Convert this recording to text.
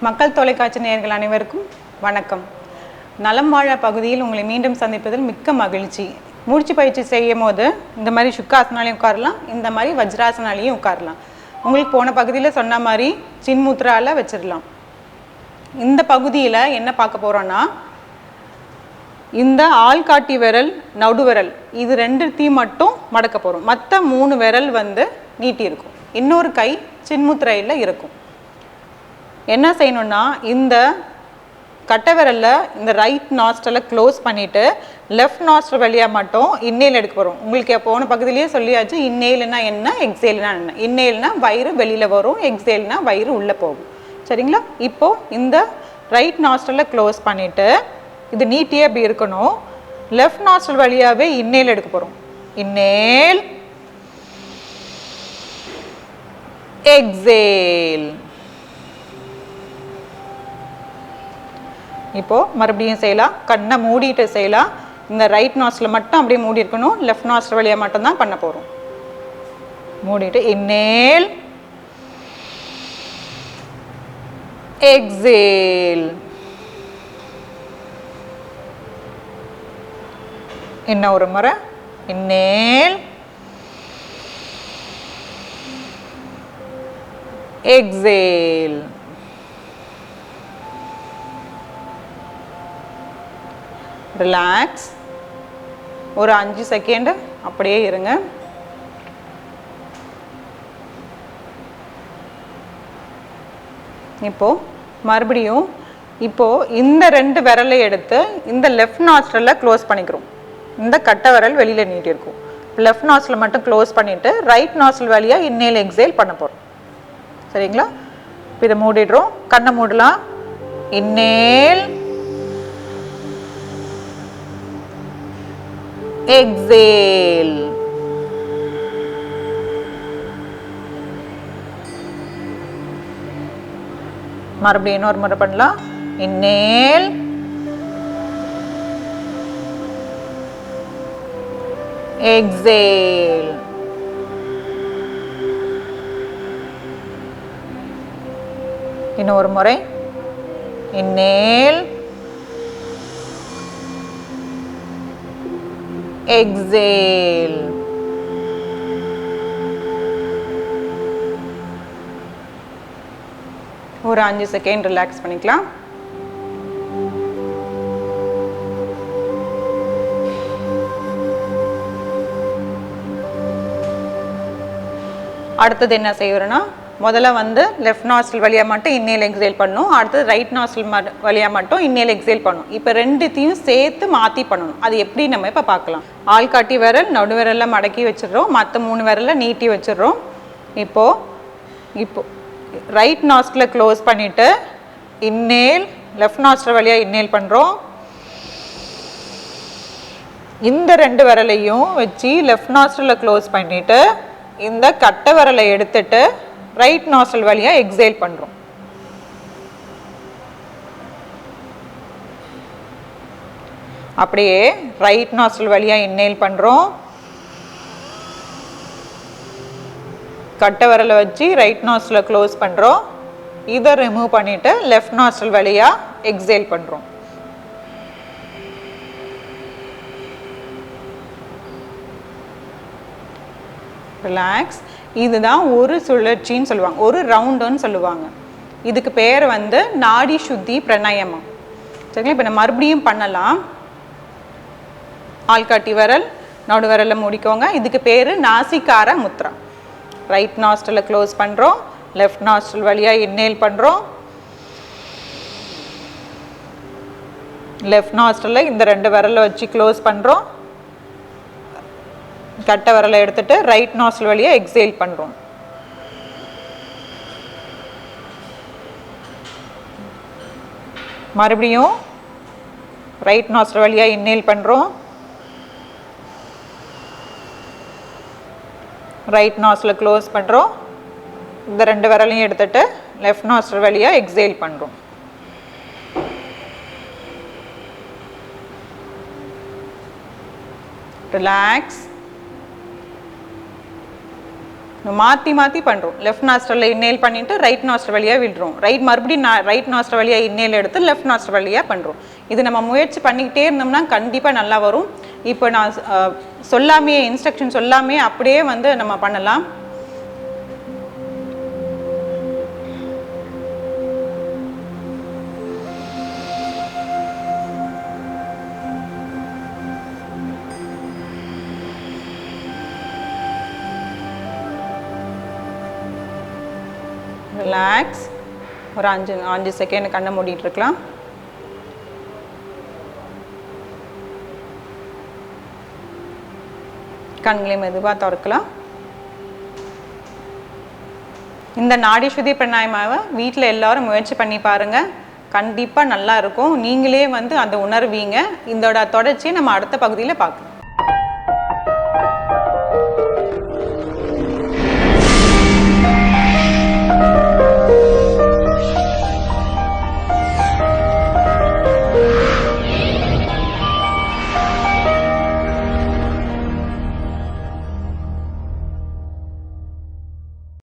மக்கள் தொலைக்காட்சி நேயர்கள் அனைவருக்கும் வணக்கம். நலம் வாழ பகுதியில் உங்களை மீண்டும் சந்திப்பதில் மிக்க மகிழ்ச்சி. மூச்சு பயிற்சி செய்யும் போது இந்த மாதிரி சுக்காசனாலையும் உட்காரலாம், இந்த மாதிரி வஜ்ராசனாலையும் உட்காரலாம். உங்களுக்கு போன பகுதியில் சொன்ன மாதிரி சின்முத்ராவில் வச்சிடலாம். இந்த பகுதியில் என்ன பார்க்க போகிறோன்னா, இந்த ஆள்காட்டி விரல், நடுவிரல் இது ரெண்டுத்தையும் மட்டும் மடக்க போகிறோம். மற்ற 3 விரல் நீட்டி இருக்கும். இன்னொரு கை சின்முத்ரையில் இருக்கும். என்ன செய்யணும்னா, இந்த கட்டை விரலில் இந்த ரைட் நாஸ்ட்ரலை க்ளோஸ் பண்ணிவிட்டு லெஃப்ட் நாஸ்ட்ரல் வழியாக மட்டும் இன்னேல் எடுக்க போகிறோம். உங்களுக்கு போன பகுதியிலேயே சொல்லியாச்சு, இன்னேல்னா என்ன, எக்ஸேல்னா என்ன. இன்னேல்னா வயிறு வெளியில் வரும், எக்ஸேல்னா வயிறு உள்ளே போகும். சரிங்களா? இப்போது இந்த ரைட் நாஸ்ட்ரலை க்ளோஸ் பண்ணிவிட்டு இது நீட்டியே அப்படி இருக்கணும். லெஃப்ட் நாஸ்ட்ரல் வழியாகவே இன்னேல் எடுக்க போகிறோம். இன்னேல், எக்ஸேல். இப்போது மறுபடியும் செய்யலாம். கண்ணை மூடிட்டு செய்யலாம். இந்த ரைட் நாஸ்ட்ரல் மட்டும் அப்படியே மூடி இருக்கணும். லெஃப்ட் நாஸ்ட்ரல் வழியாக மட்டும்தான் பண்ண போகிறோம். மூடிட்டு இன்னேல், எக்ஸேல். இன்னும் ஒரு முறை. இன்னேல், எக்ஸேல். ரிலாக்ஸ். ஒரு 5 செகண்ட் அப்படியே இருங்க. இப்போது மறுபடியும் இந்த 2 விரலை எடுத்து இந்த லெஃப்ட் நாஸ்ட்ரலில் க்ளோஸ் பண்ணிக்கிறோம். இந்த கட்டை விரல் வெளியில் நீட்டிருக்கும். லெஃப்ட் நாஸ்ட்ரல் மட்டும் க்ளோஸ் பண்ணிவிட்டு ரைட் நாஸ்ட்ரல் வழியாக இன்னேல், எக்ஸேல் பண்ண போகிறோம். சரிங்களா? இப்போ இதை மூடிடுறோம். கண்ணை மூடலாம். இன்னேல், எக்ஸேல். மறுபடியும் இன்னொரு முறை பண்ணலாம். இன்னேல், எக்ஸேல். இன்னொரு முறை. இன்னேல், எக்ஸேல். ஒரு 5 செகண்ட் ரிலாக்ஸ் பண்ணிக்கலாம். அடுத்தது என்ன செய்யறோம்னா, முதல்ல லெஃப்ட் நாஸ்ட்ரல் வழியாக மட்டும் இன்னேல், எக்ஸேல் பண்ணணும். அடுத்தது ரைட் நாஸ்ட்ரல் வழியாக மட்டும் இன்னேல், எக்ஸேல் பண்ணணும். இப்போ ரெண்டுத்தையும் சேர்த்து மாற்றி பண்ணணும். அது எப்படி நம்ம இப்போ பார்க்கலாம். ஆள்காட்டி விரல், நடுவிரலில் மடக்கி வச்சிடுறோம். மற்ற 3 விரலில் நீட்டி வச்சிடுறோம். இப்போ ரைட் நாஸ்ட்ரலை க்ளோஸ் பண்ணிவிட்டு இன்னேல், லெஃப்ட் நாஸ்ட்ரல் வழியாக இன்னேல் பண்ணுறோம். இந்த 2 விரலையும் வச்சு லெஃப்ட் நாஸ்ட்ரலை க்ளோஸ் பண்ணிவிட்டு இந்த கட்டை விரலை எடுத்துட்டு ரைட் நாஸ்ட்ரல் வழியாக எக்ஸேல் பண்ணுறோம். அப்படியே ரைட் நாஸ்ட்ரல் வழியாக இன்னேல் பண்ணுறோம். கட்டை விரலை வச்சு ரைட் நாஸ்ட்ரலை க்ளோஸ் பண்ணுறோம். இதை ரிமூவ் பண்ணிவிட்டு லெஃப்ட் நாஸ்ட்ரல் வழியாக எக்ஸேல் பண்ணுறோம். ரிலாக்ஸ். இதுதான் ஒரு சுழற்சின்னு சொல்லுவாங்க, ஒரு ரவுண்டுன்னு சொல்லுவாங்க. இதுக்கு பேர் நாடி சுத்தி பிராணாயாமம். சரிங்களா? இப்போ நம்ம மறுபடியும் பண்ணலாம். ஆள்காட்டி விரல், நடு விரலை மூடிக்கோங்க. இதுக்கு பேர் நாசிகார முத்ரா. ரைட் நாஸ்ட்ரலை க்ளோஸ் பண்ணுறோம். லெஃப்ட் நாஸ்ட்ரல் வழியாக இன்னேல் பண்ணுறோம். லெஃப்ட் நாஸ்ட்ரலை இந்த 2 விரலை வச்சு க்ளோஸ் பண்ணுறோம். கட்டை விரலை எடுத்துட்டு ரைட் நாஸ்ட்ரல் வழியாக எக்ஸேல் பண்ணுறோம். மறுபடியும் ரைட் நாஸ்ட்ரல் வழியாக இன்னேல் பண்ணுறோம். ரைட் நாஸ்ட்ரலை க்ளோஸ் பண்ணுறோம். இந்த 2 விரலையும் எடுத்துட்டு லெஃப்ட் நாஸ்ட்ரல் வழியாக எக்ஸேல் பண்ணுறோம். ரிலாக்ஸ். மாற்றி மாற்றி பண்ணுறோம். லெஃப்ட் நாஸ்ட்ரலில் இன்னேல் பண்ணிவிட்டு ரைட் நாஸ்ட்ரல் வழியாக விடுறோம். மறுபடியும் ரைட் நாஸ்ட்ரல் வழியாக இன்னேல் எடுத்து லெஃப்ட் நாஸ்ட்ரல் வழியாக பண்ணுறோம். இது நம்ம முயற்சி பண்ணிக்கிட்டே இருந்தோம்னா கண்டிப்பாக நல்லா வரும். இப்போ நான் சொல்லாமே இன்ஸ்ட்ரக்ஷன் சொல்லாமே அப்படியே வந்து நம்ம பண்ணலாம். ரிலாக்ஸ். ஒரு 5 செகண்ட் கண்ணை மூடிட்டு இருக்கலாம். கண்களை மெதுவாக திறக்கலாம். இந்த நாடி சுத்தி பிராணாயாமாவை வீட்டில் எல்லாரும் முயற்சி பண்ணி பாருங்கள். கண்டிப்பாக நல்லா இருக்கும். நீங்களே வந்து அதை உணர்வீங்க. இதோட தொடர்ச்சியை நம்ம அடுத்த பகுதியில் பார்க்கலாம்.